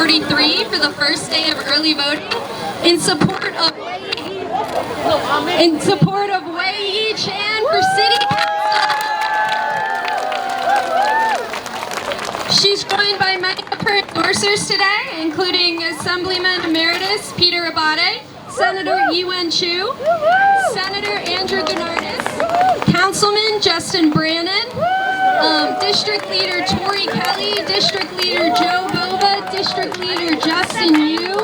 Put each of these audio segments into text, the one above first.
10:43 for the first day of early voting in support of Waiyee Chan for City Council. She's joined by many of her endorsers today, including Assemblyman Emeritus Peter Abate, Senator Yiwen Chu, Senator Andrew Gennardis, Councilman Justin Brannon, District Leader Tori Kelly, District Leader Joe Bova, District Leader Justin Yu.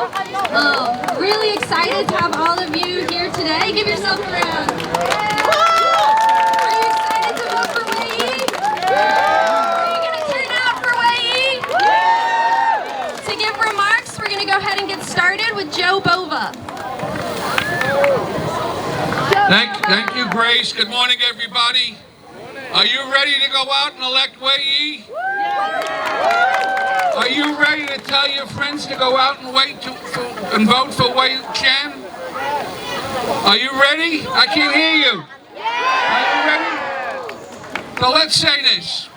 Really excited to have all of you here today. Give yourself a round. Are you excited to vote for Waiyee? Are you going to turn out for Waiyee? To give remarks, we're going to go ahead and get started with Joe Bova. Thank you, Grace. Good morning, everybody. Are you ready to go out and elect Waiyee? Are you ready to tell your friends to go out and vote for Waiyee Chan? Are you ready? I can't hear you. Are you ready? So let's say this.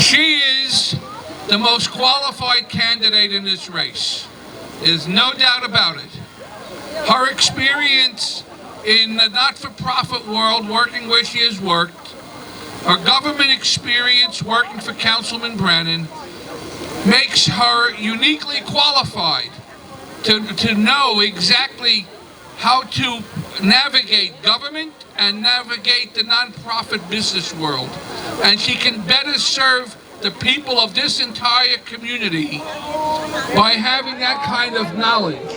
She is the most qualified candidate in this race. There's no doubt about it. Her experience in the not-for-profit world, working where she has worked, her government experience working for Councilman Brannon, makes her uniquely qualified to know exactly how to navigate government and navigate the nonprofit business world. And she can better serve the people of this entire community by having that kind of knowledge.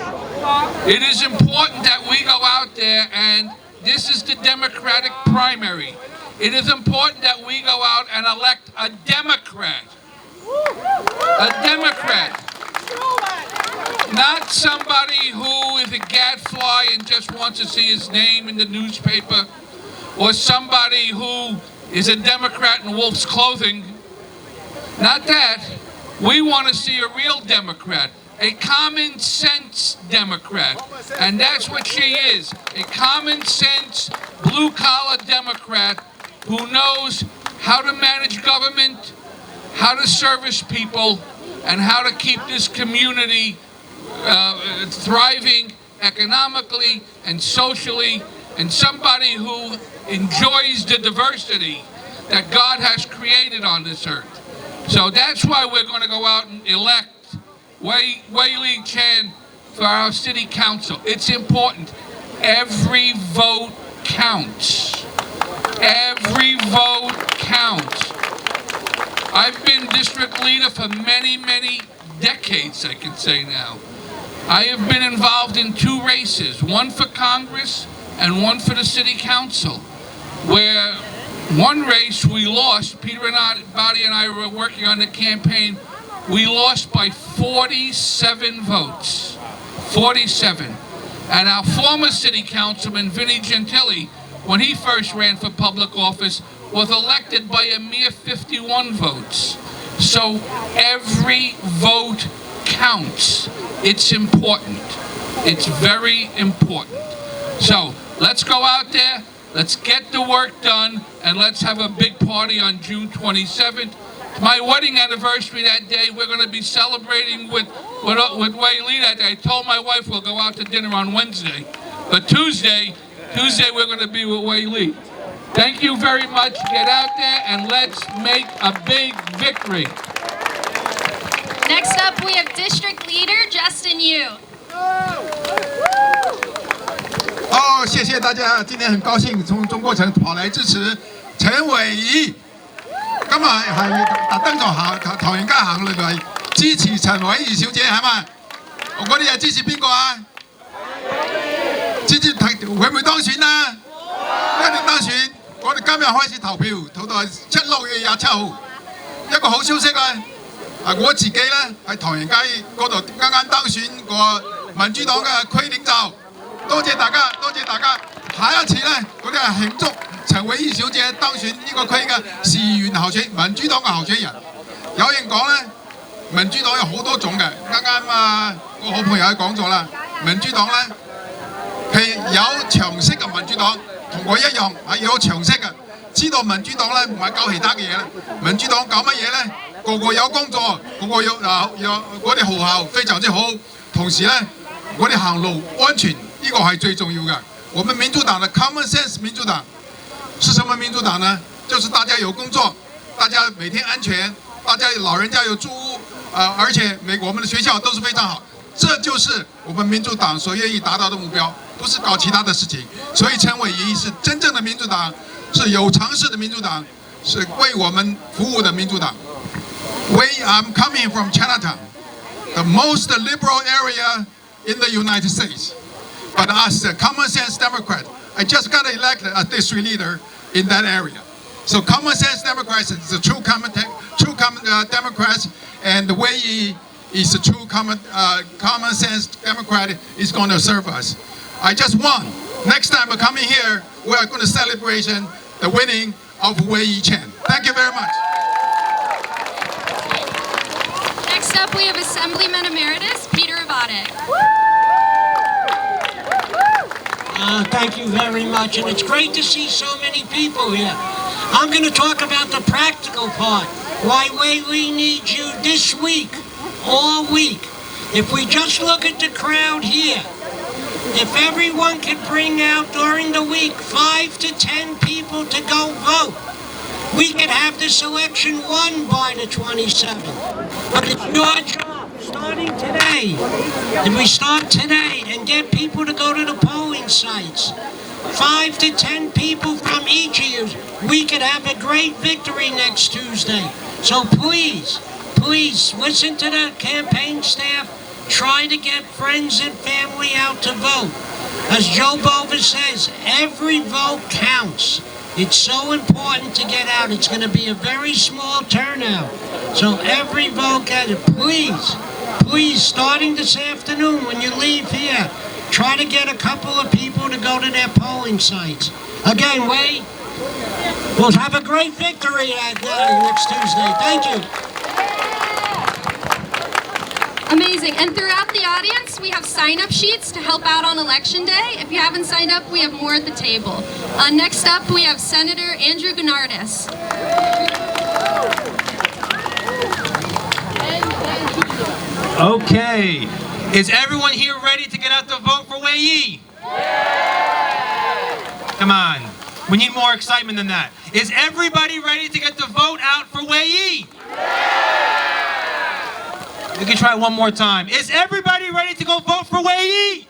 It is important that we go out there, and this is the Democratic primary. It is important that we go out and elect a Democrat. A Democrat. Not somebody who is a gadfly and just wants to see his name in the newspaper, or somebody who is a Democrat in wolf's clothing. Not that. We want to see a real Democrat. A common sense Democrat, and that's what she is, a common sense blue collar Democrat who knows how to manage government, how to service people, and how to keep this community thriving economically and socially, and somebody who enjoys the diversity that God has created on this earth. So that's why we're going to go out and elect Waiyee Chan for our city council. It's important. Every vote counts. Every vote counts. I've been district leader for many, many decades, I can say now. I have been involved in two races, one for Congress and one for the city council, where one race we lost. Peter Abate and I were working on the campaign. We lost by 47 votes, 47. And our former city councilman, Vinnie Gentili, when he first ran for public office, was elected by a mere 51 votes. So every vote counts. It's important. It's very important. So let's go out there, let's get the work done, and let's have a big party on June 27th. My wedding anniversary that day, we're going to be celebrating with Waiyee that day. I told my wife we'll go out to dinner on Wednesday. But Tuesday we're going to be with Waiyee. Thank you very much. Get out there and let's make a big victory. Next up, we have District Leader Justin Yu. 谢谢大家，今天很高興從中國城跑來支持陳偉儀。今日係特登從唐人街行落嚟支持陳偉儀小姐，係咪？我哋係支持邊個啊？支持會唔會當選啊？一定當選。我哋今日開始投票，投到6月27號。一個好消息啊！我自己咧喺唐人街嗰度啱啱當選過民主黨嘅區領袖。多謝大家，多謝大家。下一次咧，我哋係慶祝陳偉儀小姐當選呢個區嘅市議員候選民主黨嘅候選人。有人講咧，民主黨有好多種嘅。啱啱我好朋友講咗啦，民主黨咧係有常識嘅民主黨，同我一樣係有常識嘅，知道民主黨咧唔係搞其他嘅嘢啦。民主黨搞乜嘢咧？個個有工作，個個有我哋學校非常之好，同時呢，我哋行路安全，呢個係最重要嘅。我們民主黨的 Common Sense 民主黨是什麼民主黨呢？就是大家有工作，大家每天安全，大家老人家有住屋，而且我们的学校都是非常好，这就是我们民主党所愿意达到的目标，不是搞其他的事情。所以陈伟仪是真正的民主党，是有常识的民主党，是为我们服务的民主党。I'm coming from Chinatown, the most liberal area in the United States. But as a common sense Democrat, I just got elected as district leader in that area. So common sense Democrats is the true common Democrats, and the Waiyee is a true common sense Democrat is going to serve us. I just won. Next time we're coming here, we are going to celebrate the winning of Waiyee Chan. Thank you very much. Next up, we have Assemblyman Emeritus Peter Abate. Thank you very much, and it's great to see so many people here. I'm going to talk about the practical part, why Waiyee needs you this week, all week. If we just look at the crowd here, if everyone could bring out during the week 5 to 10 people to go vote, we could have this election won by the 27th. But it's your job, starting today. If we start today and get people to go to the polling sites, 5 to 10 people from each of you, we could have a great victory next Tuesday. So please, please listen to the campaign staff. Try to get friends and family out to vote. As Joe Bova says, every vote counts. It's so important to get out. It's going to be a very small turnout. So every vote counts. Please, please, starting this afternoon when you leave here, try to get a couple of people to go to their polling sites. Again, Waiyee, we'll have a great victory next Tuesday. Thank you. Amazing. And throughout the audience, we have sign-up sheets to help out on Election Day. If you haven't signed up, we have more at the table. Next up, we have Senator Andrew Guinardis. Okay. Is everyone here ready to get out to vote for Waiyee? Come on. We need more excitement than that. Is everybody ready to get the vote out for Waiyee? We can try one more time. Is everybody ready to go vote for Waiyee?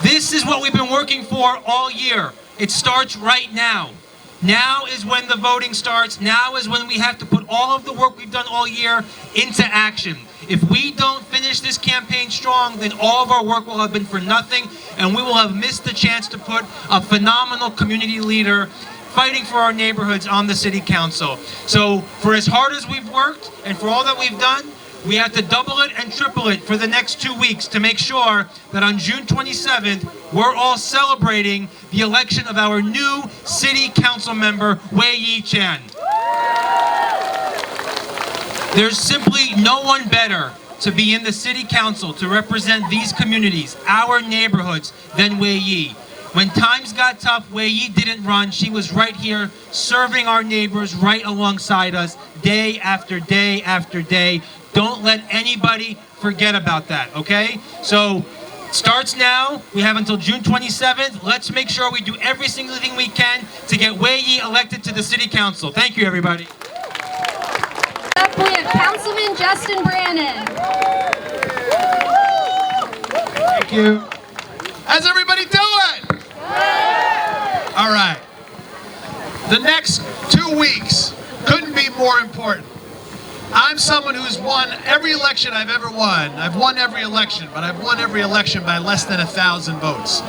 This is what we've been working for all year. It starts right now. Now is when the voting starts. Now is when we have to put all of the work we've done all year into action. If we don't finish this campaign strong, then all of our work will have been for nothing, and we will have missed the chance to put a phenomenal community leader fighting for our neighborhoods on the city council. So for as hard as we've worked and for all that we've done, we have to double it and triple it for the next 2 weeks to make sure that on June 27th, we're all celebrating the election of our new city council member, Waiyee Chan. There's simply no one better to be in the city council to represent these communities, our neighborhoods, than Waiyee. When times got tough, Waiyee didn't run. She was right here serving our neighbors right alongside us day after day after day. Don't let anybody forget about that, okay? So it starts now. We have until June 27th. Let's make sure we do every single thing we can to get Waiyee elected to the city council. Thank you, everybody. Up, we have Councilman Justin Brannan. Thank you. How's everybody doing? All right. The next 2 weeks couldn't be more important. I'm someone who's won every election I've ever won. I've won every election, but I've won every election by less than 1,000 votes.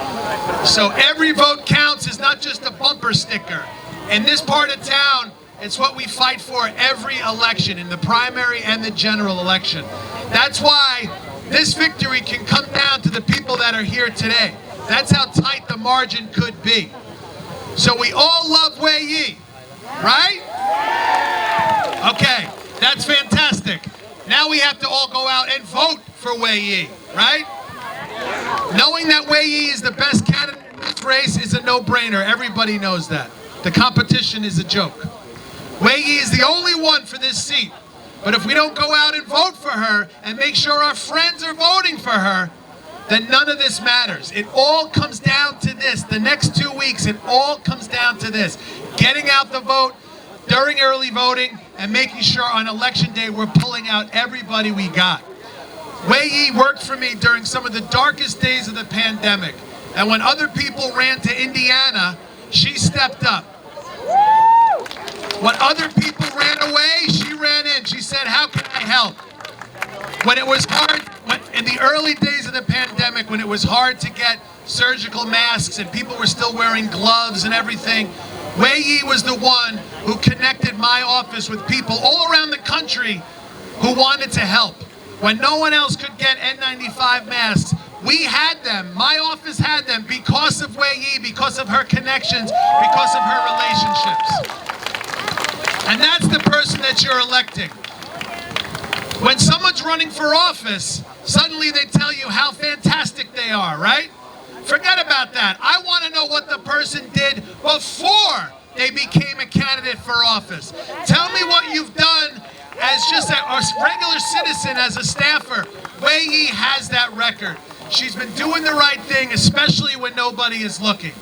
So every vote counts is not just a bumper sticker. In this part of town, it's what we fight for every election, in the primary and the general election. That's why this victory can come down to the people that are here today. That's how tight the margin could be. So we all love Waiyee, right? Okay, that's fantastic. Now we have to all go out and vote for Waiyee, right? Knowing that Waiyee is the best candidate in this race is a no-brainer. Everybody knows that. The competition is a joke. Waiyee is the the only one for this seat. But if we don't go out and vote for her and make sure our friends are voting for her, then none of this matters. It all comes down to this. The next 2 weeks, it all comes down to this. Getting out the vote during early voting and making sure on election day we're pulling out everybody we got. Waiyee worked for me during some of the darkest days of the pandemic. And when other people ran to Indiana, she stepped up. When other people ran away, she ran in. She said, how can I help? When it was hard, in the early days of the pandemic, when it was hard to get surgical masks and people were still wearing gloves and everything, Waiyee was the one who connected my office with people all around the country who wanted to help. When no one else could get N95 masks, we had them. My office had them because of Waiyee, because of her connections, because of her relationships. And that's the person that you're electing. When someone's running for office, suddenly they tell you how fantastic they are, right? Forget about that. I want to know what the person did before they became a candidate for office. Tell me what you've done as just a regular citizen, as a staffer. Waiyee has that record. She's been doing the right thing, especially when nobody is looking.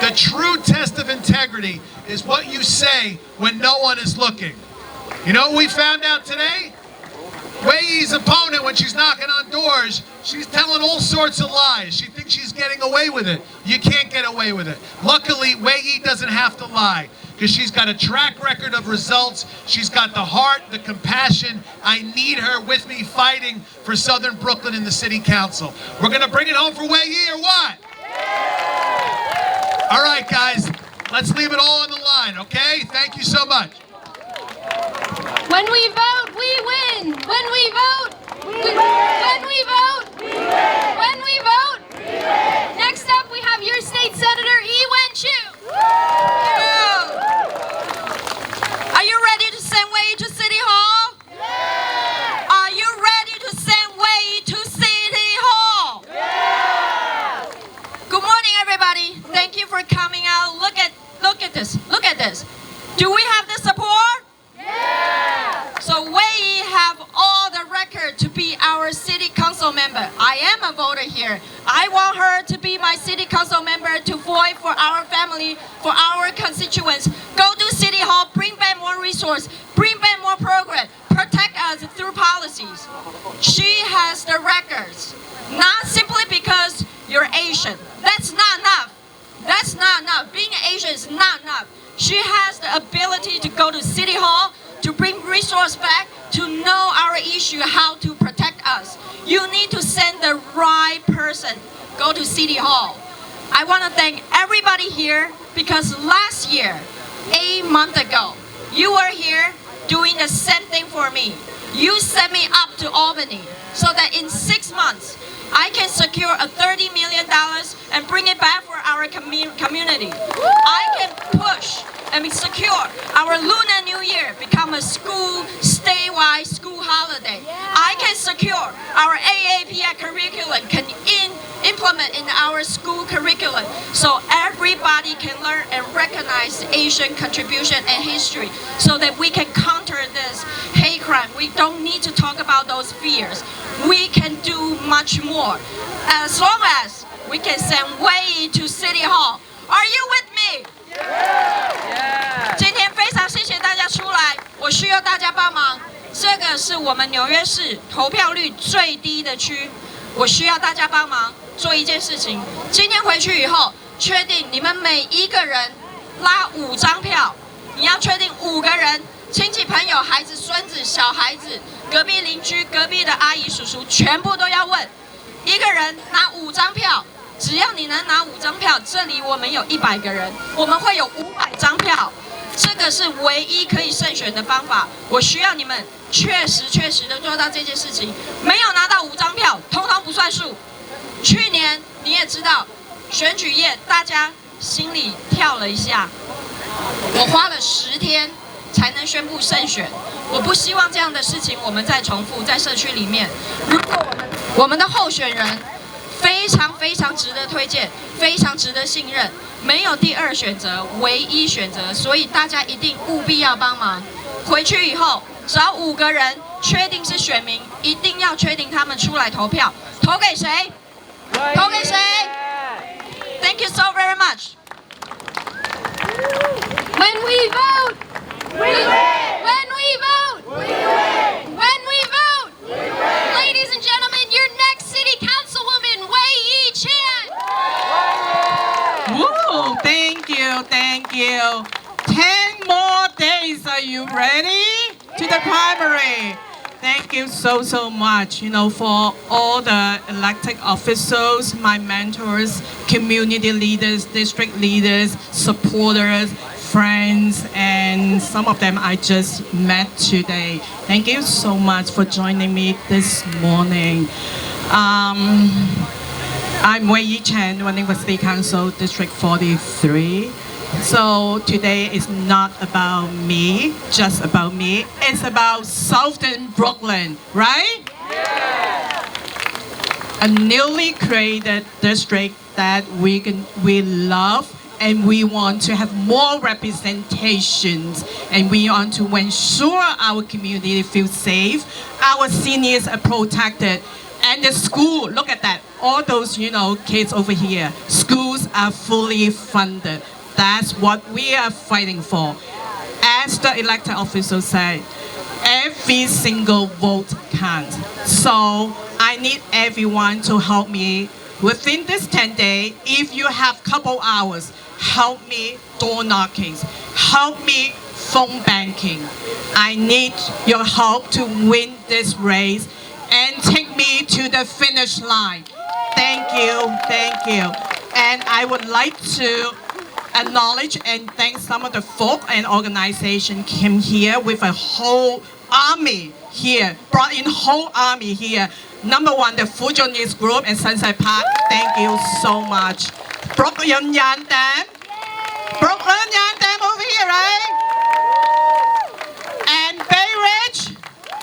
The true test of integrity is what you say when no one is looking. You know what we found out today? Waiyee's opponent, when she's knocking on doors, she's telling all sorts of lies. She thinks she's getting away with it. You can't get away with it. Luckily, Waiyee doesn't have to lie because she's got a track record of results. She's got the heart, the compassion. I need her with me fighting for Southern Brooklyn in the City Council. We're going to bring it home for Waiyee or what? All right, guys, let's leave it all on the line, okay? Thank you so much. When we vote, we win. When we vote, we win. When we vote, we win. When we vote, we win. Next up, we have your state senator, Waiyee Chu. Are you ready to send Waiyee to City Hall? Yeah. Are you ready to send Waiyee to City Hall? Yeah. Good morning, everybody. Thank you for coming out. Look at this. Look at this. Do we have the support? So Waiyee have all the record to be our city council member. I am a voter here. I want her to be my city council member to fight for our family, for our constituents. Go to City Hall, bring back more resources, bring back more progress, protect us through policies. She has the records, not simply because you're Asian. That's not enough. That's not enough. Being Asian is not enough. She has the ability to go to City Hall, to bring resource back, to know our issue, how to protect us. You need to send the right person. Go to City Hall. I want to thank everybody here because last year, 8 months ago, you were here doing the same thing for me. You sent me up to Albany so that in 6 months, I can secure a $30 million and bring it back for our community. I can push and secure our Lunar New Year become a statewide school holiday. I can secure our AAPI curriculum can implement in our school curriculum so everybody can learn and recognize Asian contribution and history so that we can counter this hate crime. We don't need to talk about those fears. We can do much more as long as we can send Waiyee to City Hall. Are you with me? 今天非常谢谢大家出来，我需要大家帮忙。这个是我们纽约市投票率最低的区，我需要大家帮忙做一件事情。今天回去以后，确定你们每一个人拉5张票，你要确定5个人，亲戚朋友、孩子、孙子、小孩子、隔壁邻居、隔壁的阿姨、叔叔，全部都要问。一个人拿5张票。只要你能拿5张票，这里我们有100个人，我们会有500张票，这个是唯一可以胜选的方法。我需要你们确实的做到这件事情。没有拿到5张票，通通不算数。去年你也知道，选举夜大家心里跳了一下，我花了10天才能宣布胜选。我不希望这样的事情我们再重复在社区里面。如果我们的候选人非常值得推荐，非常值得信任，没有第2选择，唯一选择，所以大家一定务必要帮忙。回去以后，只要5个人确定是选民，一定要确定他们出来投票，投给谁？投给谁 ？Thank you so very much. When we vote, we win. When we vote, we win. When we vote, we win. Ladies and gentlemen, your next city councilwoman, Waiyee Chan. Woo! Thank you, thank you. 10 more days. Are you ready to the primary? Thank you so much, for all the elected officials, my mentors, community leaders, district leaders, supporters, friends, and some of them I just met today. Thank you so much for joining me this morning. I'm Waiyee Chan, running for City Council District 43. So today is not about me, just about me. It's about Southern Brooklyn, right? Yeah. A newly created district that we love, and we want to have more representations, and we want to ensure our community feels safe, our seniors are protected, and the school, look at that, all those kids over here, schools are fully funded. That's what we are fighting for. As the elected officials say, every single vote counts. So I need everyone to help me within this 10 days. If you have couple hours, help me door knockings, help me phone banking. I need your help to win this race and take me to the finish line. Thank you. And I would like to acknowledge and thank some of the folk and organization came here with a whole army here, brought in whole army here. Number 1, the Fujonese group and Sunset Park. Thank you so much. Brooklyn Yandam over here, right? And Bay Ridge,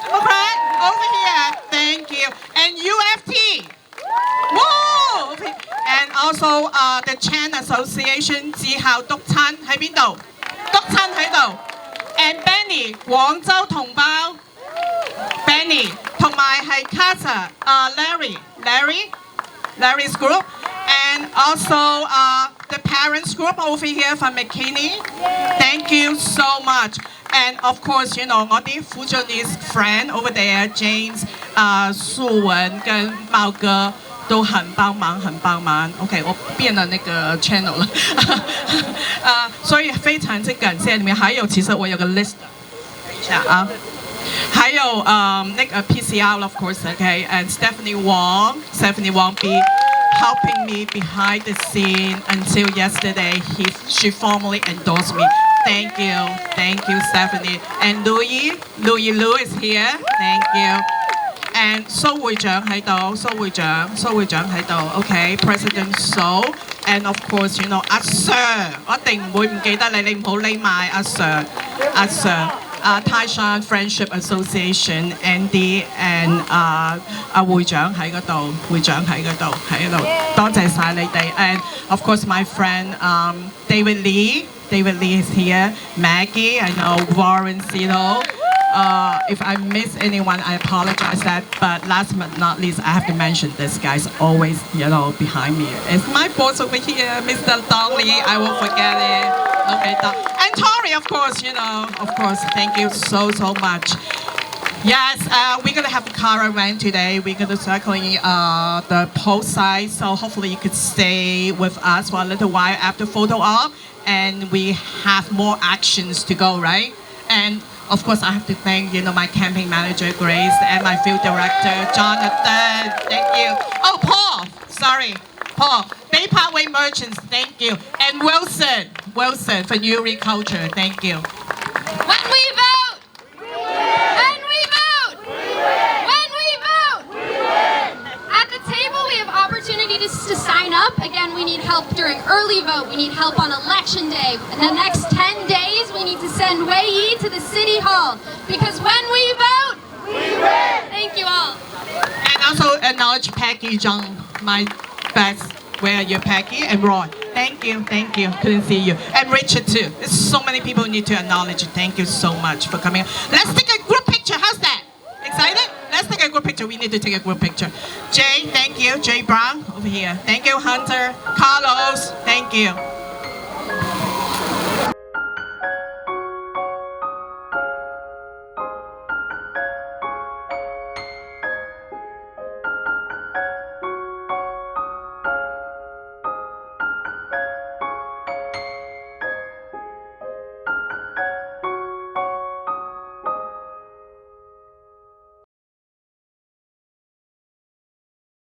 Democrat over here. Thank you. And UFT. Woo! And also the Chan Association 志校督親喺邊度？督親喺度。And Benny 廣州同胞 Benny 同埋係 Casa Larry's group, and also the parents group over here from McKinney. Thank you so much. And of course,我啲 Fujonese friend over there, James, 素文跟茂哥。都很帮忙，OK， 我变了那个 channel 了，所以非常之感谢你们。还有，其实我有个 list， 等一下啊，还有那个 PCR of course，OK，and Stephanie Wong be helping me behind the scene until yesterday. She formally endorsed me. Thank you, Stephanie. And Louis is here. Thank you. And 蘇會長喺度 ，OK, President So, and of course, 阿 Sir， 我一定唔會唔記得你，你唔好匿埋阿 Sir， Taishan Friendship Association, Andy, and 阿會長喺嗰度，多謝晒你哋。And of course, my friend David Lee is here, Maggie, I know Warren Cito. If I miss anyone, I apologize that. But last but not least, I have to mention this guy's always, behind me. It's my boss over here, Mr. Dong Lee. I won't forget it. Okay, and Tori, of course, Thank you so much. Yes, we're gonna have a caravan today. We're gonna circling the post site, so hopefully you could stay with us for a little while after photo op, and we have more actions to go, right? And of course, I have to thank, my campaign manager, Grace, and my field director, Jonathan. Thank you. Oh, Paul. Bay Parkway Merchants. Thank you. And Wilson for Newry Culture. Thank you. When we vote, we win. When we vote, we win. When we vote, we win. At the table, we have opportunities to sign up. Again, we need help during early vote. We need help on election day. In the next 10 days, we need to send Waiyee to the City Hall. Because when we vote, we win. Thank you all. And also acknowledge Peggy Jung, my best. Where are you, Peggy? And Roy. Thank you, thank you. Couldn't see you. And Richard too. There's so many people who need to acknowledge you. Thank you so much for coming. Let's take a group picture. How's that? Excited? Let's take a group picture. We need to take a group picture. Jay, thank you. Jay Brown over here. Thank you, Hunter. Carlos, thank you.